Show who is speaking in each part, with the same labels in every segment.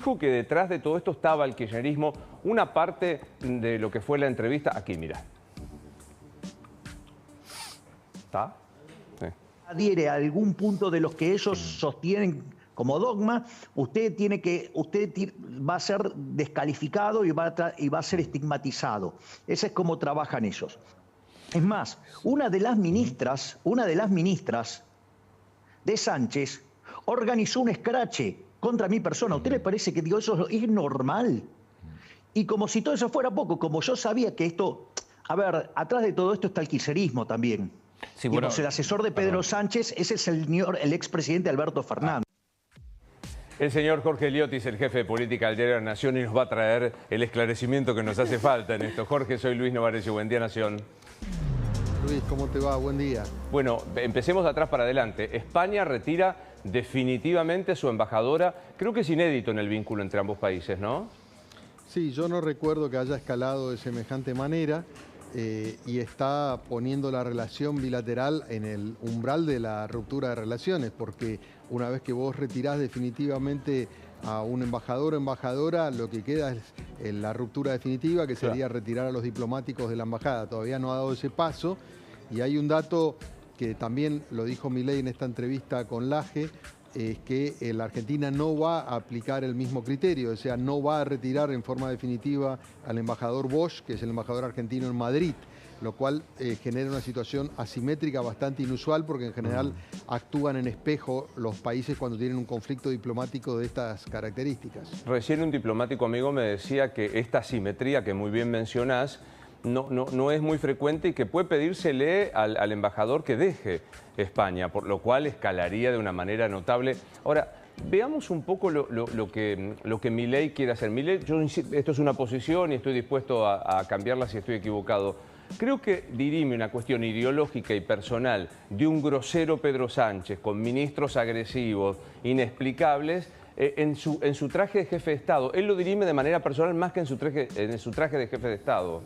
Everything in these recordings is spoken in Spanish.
Speaker 1: Dijo que detrás de todo esto estaba el kirchnerismo, una parte de lo que fue la entrevista. Aquí, mira. ¿Está? Sí.
Speaker 2: Adhiere a algún punto de los que ellos sostienen como dogma, usted va a ser descalificado y va a ser estigmatizado. Ese es como trabajan ellos. Es más, una de las ministras de Sánchez organizó un escrache contra mi persona. ¿A usted le parece que eso es normal? Y como si todo eso fuera poco, como yo sabía que esto... A ver, atrás de todo esto está el kirchnerismo también. Sí, bueno, el asesor de Pedro Sánchez ese es el expresidente Alberto Fernández.
Speaker 1: El señor Jorge Liotis, el jefe de política del Diario de la Nación, y nos va a traer el esclarecimiento que nos hace falta en esto. Jorge, soy Luis Novarecio. Buen día, Nación.
Speaker 3: Luis, ¿cómo te va? Buen día.
Speaker 1: Bueno, empecemos de atrás para adelante. España retira definitivamente su embajadora. Creo que es inédito en el vínculo entre ambos países, ¿no?
Speaker 3: Sí, yo no recuerdo que haya escalado de semejante manera y está poniendo la relación bilateral en el umbral de la ruptura de relaciones, porque una vez que vos retirás definitivamente a un embajador o embajadora, lo que queda es la ruptura definitiva, que sería retirar a los diplomáticos de la embajada. Todavía no ha dado ese paso y hay un dato que también lo dijo Milei en esta entrevista con Laje, es que la Argentina no va a aplicar el mismo criterio, o sea, no va a retirar en forma definitiva al embajador Bosch, que es el embajador argentino en Madrid, lo cual genera una situación asimétrica bastante inusual porque en general actúan en espejo los países cuando tienen un conflicto diplomático de estas características.
Speaker 1: Recién un diplomático amigo me decía que esta asimetría que muy bien mencionás no es muy frecuente y que puede pedírsele al embajador que deje España, por lo cual escalaría de una manera notable. Ahora, veamos un poco lo que Milei quiere hacer. Milei, esto es una posición y estoy dispuesto a cambiarla si estoy equivocado. Creo que dirime una cuestión ideológica y personal de un grosero Pedro Sánchez con ministros agresivos, inexplicables, en su traje de jefe de Estado. Él lo dirime de manera personal más que en su traje de jefe de Estado.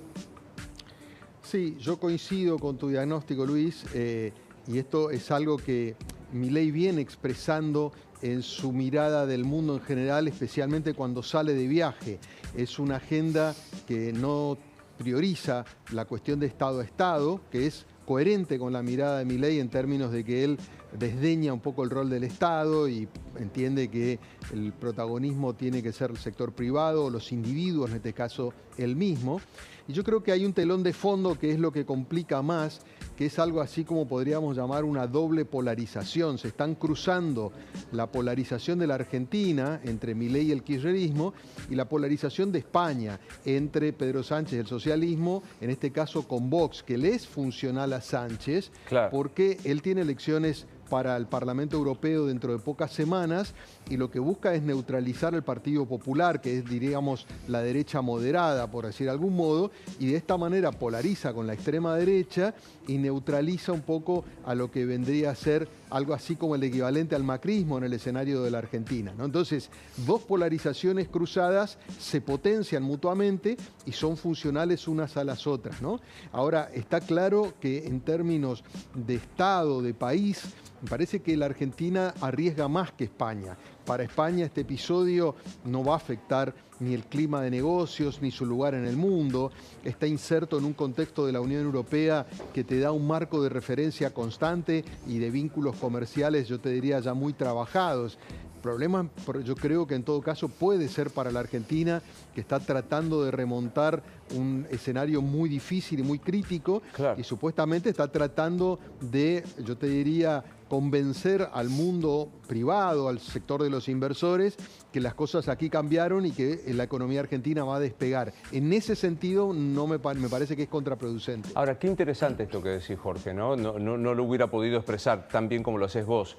Speaker 3: Sí, yo coincido con tu diagnóstico, Luis, y esto es algo que Milei viene expresando en su mirada del mundo en general, especialmente cuando sale de viaje. Es una agenda que no prioriza la cuestión de Estado a Estado, que es coherente con la mirada de Milei en términos de que él desdeña un poco el rol del Estado y entiende que el protagonismo tiene que ser el sector privado, los individuos, en este caso él mismo. Y yo creo que hay un telón de fondo que es lo que complica más, que es algo así como podríamos llamar una doble polarización. Se están cruzando la polarización de la Argentina entre Milei y el kirchnerismo y la polarización de España entre Pedro Sánchez y el socialismo, en este caso con Vox, que le es funcional a Sánchez, porque él tiene elecciones para el Parlamento Europeo dentro de pocas semanas y lo que busca es neutralizar al Partido Popular, que es, diríamos, la derecha moderada, por decir de algún modo, y de esta manera polariza con la extrema derecha y neutraliza un poco a lo que vendría a ser algo así como el equivalente al macrismo en el escenario de la Argentina, ¿no? Entonces, dos polarizaciones cruzadas se potencian mutuamente y son funcionales unas a las otras, ¿no? Ahora, está claro que en términos de Estado, de país, me parece que la Argentina arriesga más que España. Para España este episodio no va a afectar ni el clima de negocios ni su lugar en el mundo. Está inserto en un contexto de la Unión Europea que te da un marco de referencia constante y de vínculos comerciales, yo te diría, ya muy trabajados. El problema, yo creo que en todo caso puede ser para la Argentina, que está tratando de remontar un escenario muy difícil y muy crítico, y supuestamente está tratando de, yo te diría, convencer al mundo privado, al sector de los inversores, que las cosas aquí cambiaron y que la economía argentina va a despegar. En ese sentido, me parece que es contraproducente.
Speaker 1: Ahora, qué interesante esto que decís, Jorge, ¿no? No lo hubiera podido expresar tan bien como lo haces vos.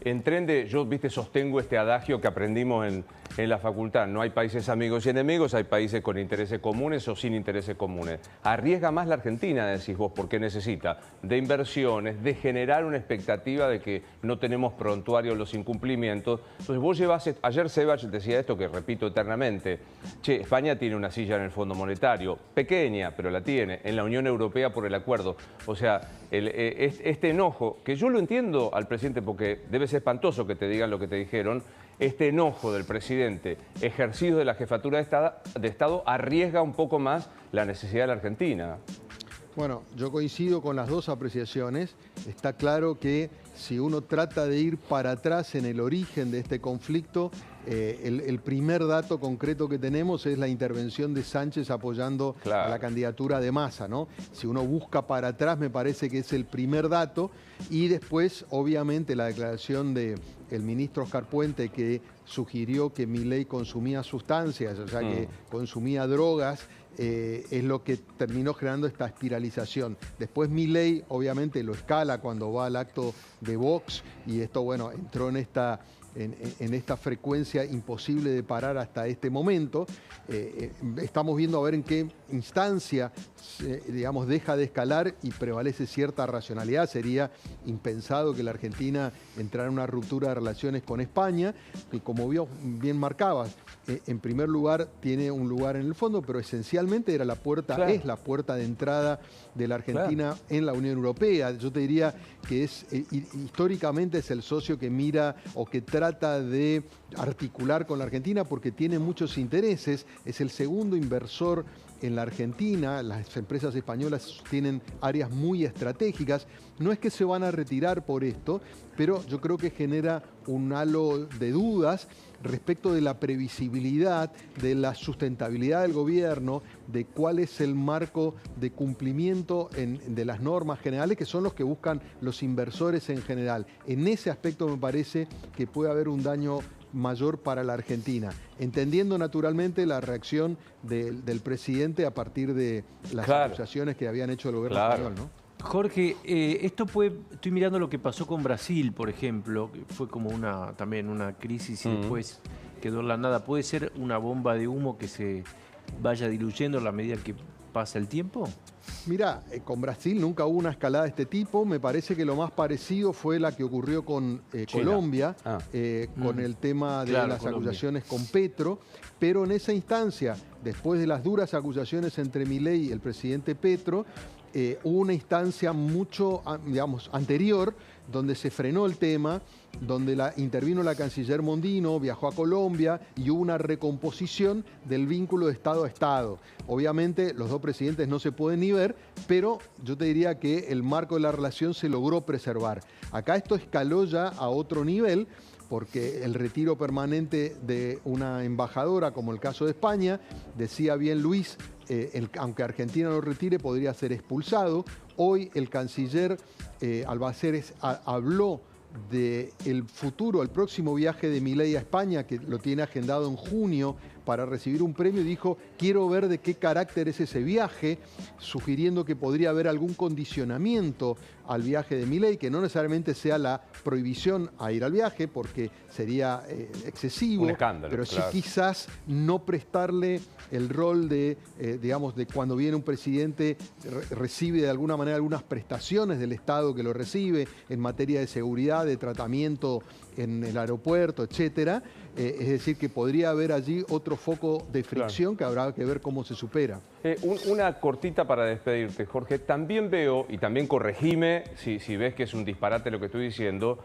Speaker 1: En tren de, yo sostengo este adagio que aprendimos en la facultad. No hay países amigos y enemigos, hay países con intereses comunes o sin intereses comunes. Arriesga más la Argentina, decís vos, porque necesita de inversiones, de generar una expectativa de que no tenemos prontuario los incumplimientos. Entonces vos ayer Sebach decía esto que repito eternamente. Che, España tiene una silla en el Fondo Monetario, pequeña, pero la tiene, en la Unión Europea por el acuerdo. O sea, este enojo, que yo lo entiendo al presidente porque debe ser espantoso que te digan lo que te dijeron, este enojo del presidente ejercicio de la jefatura de Estado arriesga un poco más la necesidad de la Argentina.
Speaker 3: Bueno, yo coincido con las dos apreciaciones. Está claro que si uno trata de ir para atrás en el origen de este conflicto, el primer dato concreto que tenemos es la intervención de Sánchez apoyando a la candidatura de Massa, ¿no? Si uno busca para atrás, me parece que es el primer dato. Y después, obviamente, la declaración del ministro Oscar Puente, que sugirió que Milei consumía sustancias, o sea, que consumía drogas, es lo que terminó generando esta espiralización. Después Milei obviamente lo escala cuando va al acto de Vox y esto, bueno, entró en esta frecuencia imposible de parar hasta este momento. Estamos viendo a ver en qué instancia, digamos, deja de escalar y prevalece cierta racionalidad. Sería impensado que la Argentina entrara en una ruptura de relaciones con España, que como bien marcabas, en primer lugar tiene un lugar en el fondo, pero esencialmente era la puerta, es la puerta de entrada de la Argentina en la Unión Europea. Yo te diría que históricamente es el socio que mira o que trata de articular con la Argentina porque tiene muchos intereses, es el segundo inversor en la Argentina, las empresas españolas tienen áreas muy estratégicas, no es que se van a retirar por esto, pero yo creo que genera un halo de dudas respecto de la previsibilidad, de la sustentabilidad del gobierno, de cuál es el marco de cumplimiento de las normas generales, que son los que buscan los inversores en general. En ese aspecto me parece que puede haber un daño mayor para la Argentina, entendiendo naturalmente la reacción del presidente a partir de las acusaciones que habían hecho el gobierno español, ¿no?
Speaker 4: Jorge, estoy mirando lo que pasó con Brasil, por ejemplo, que fue como también una crisis y después quedó en la nada. ¿Puede ser una bomba de humo que se vaya diluyendo a la medida que pasa el tiempo?
Speaker 3: Mirá, con Brasil nunca hubo una escalada de este tipo. Me parece que lo más parecido fue la que ocurrió con Colombia, con el tema de las acusaciones con Petro. Pero en esa instancia, después de las duras acusaciones entre Milei y el presidente Petro, hubo una instancia mucho, digamos, anterior, donde se frenó el tema, donde intervino la canciller Mondino, viajó a Colombia y hubo una recomposición del vínculo de Estado a Estado. Obviamente los dos presidentes no se pueden ni ver, pero yo te diría que el marco de la relación se logró preservar. Acá esto escaló ya a otro nivel, porque el retiro permanente de una embajadora, como el caso de España, decía bien Luis, aunque Argentina lo retire, podría ser expulsado. Hoy el canciller Albaceres habló del futuro, el próximo viaje de Milei a España, que lo tiene agendado en junio para recibir un premio, y dijo, quiero ver de qué carácter es ese viaje, sugiriendo que podría haber algún condicionamiento al viaje de Milei, que no necesariamente sea la prohibición a ir al viaje, porque sería excesivo,
Speaker 1: un escándalo,
Speaker 3: pero sí quizás no prestarle el rol de, digamos, de cuando viene un presidente, recibe de alguna manera algunas prestaciones del Estado que lo recibe en materia de seguridad, de tratamiento en el aeropuerto, etcétera. Es decir, que podría haber allí otro foco de fricción que habrá que ver cómo se supera.
Speaker 1: Una cortita para despedirte, Jorge. También veo, y también corregime si ves que es un disparate lo que estoy diciendo,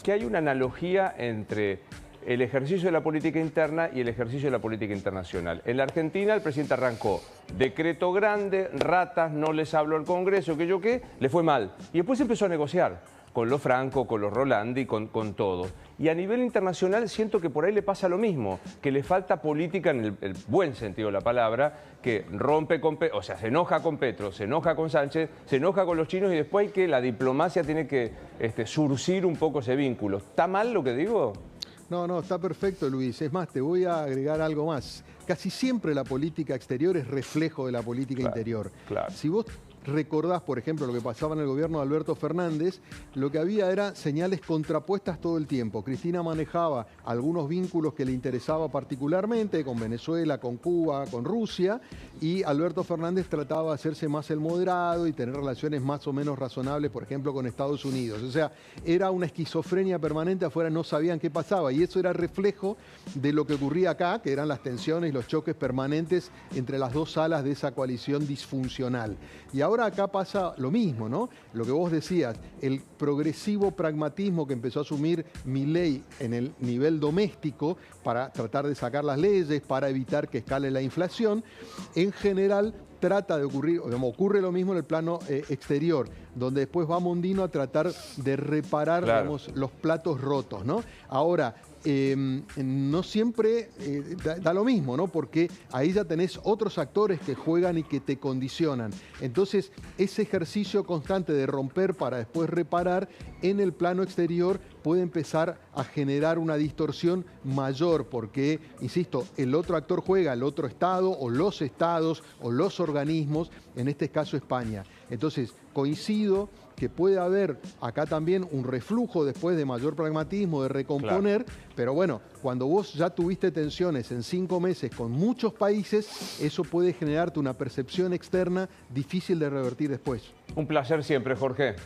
Speaker 1: que hay una analogía entre el ejercicio de la política interna y el ejercicio de la política internacional. En la Argentina el presidente arrancó decreto grande, ratas, no les habló al Congreso, que yo qué, le fue mal. Y después empezó a negociar con los Franco, con los Rolandi, con todo. Y a nivel internacional siento que por ahí le pasa lo mismo, que le falta política en el buen sentido de la palabra, que rompe con Petro, o sea, se enoja con Petro, se enoja con Sánchez, se enoja con los chinos y después hay que la diplomacia tiene que surcir un poco ese vínculo. ¿Está mal lo que digo?
Speaker 3: No, está perfecto, Luis. Es más, te voy a agregar algo más. Casi siempre la política exterior es reflejo de la política interior.
Speaker 1: Claro.
Speaker 3: Si vos recordás, por ejemplo, lo que pasaba en el gobierno de Alberto Fernández, lo que había era señales contrapuestas todo el tiempo. Cristina manejaba algunos vínculos que le interesaba particularmente, con Venezuela, con Cuba, con Rusia, y Alberto Fernández trataba de hacerse más el moderado y tener relaciones más o menos razonables, por ejemplo, con Estados Unidos. O sea, era una esquizofrenia permanente, afuera no sabían qué pasaba, y eso era reflejo de lo que ocurría acá, que eran las tensiones y los choques permanentes entre las dos alas de esa coalición disfuncional. Y ahora acá pasa lo mismo, ¿no? Lo que vos decías, el progresivo pragmatismo que empezó a asumir Milei en el nivel doméstico para tratar de sacar las leyes, para evitar que escale la inflación, en general trata de ocurre lo mismo en el plano exterior, donde después va Mondino a tratar de reparar, digamos, los platos rotos, ¿no? Ahora, no siempre da lo mismo, ¿no? Porque ahí ya tenés otros actores que juegan y que te condicionan. Entonces, ese ejercicio constante de romper para después reparar en el plano exterior puede empezar a generar una distorsión mayor porque, insisto, el otro actor juega, el otro Estado o los estados o los organismos, en este caso España. Entonces, coincido que puede haber acá también un reflujo después de mayor pragmatismo, de recomponer, pero bueno, cuando vos ya tuviste tensiones en 5 meses con muchos países, eso puede generarte una percepción externa difícil de revertir después.
Speaker 1: Un placer siempre, Jorge.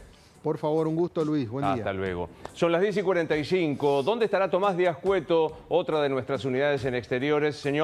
Speaker 3: Por favor, un gusto, Luis. Buen día.
Speaker 1: Hasta luego. Son las 10:45. ¿Dónde estará Tomás Díaz Cueto, otra de nuestras unidades en exteriores? Señor.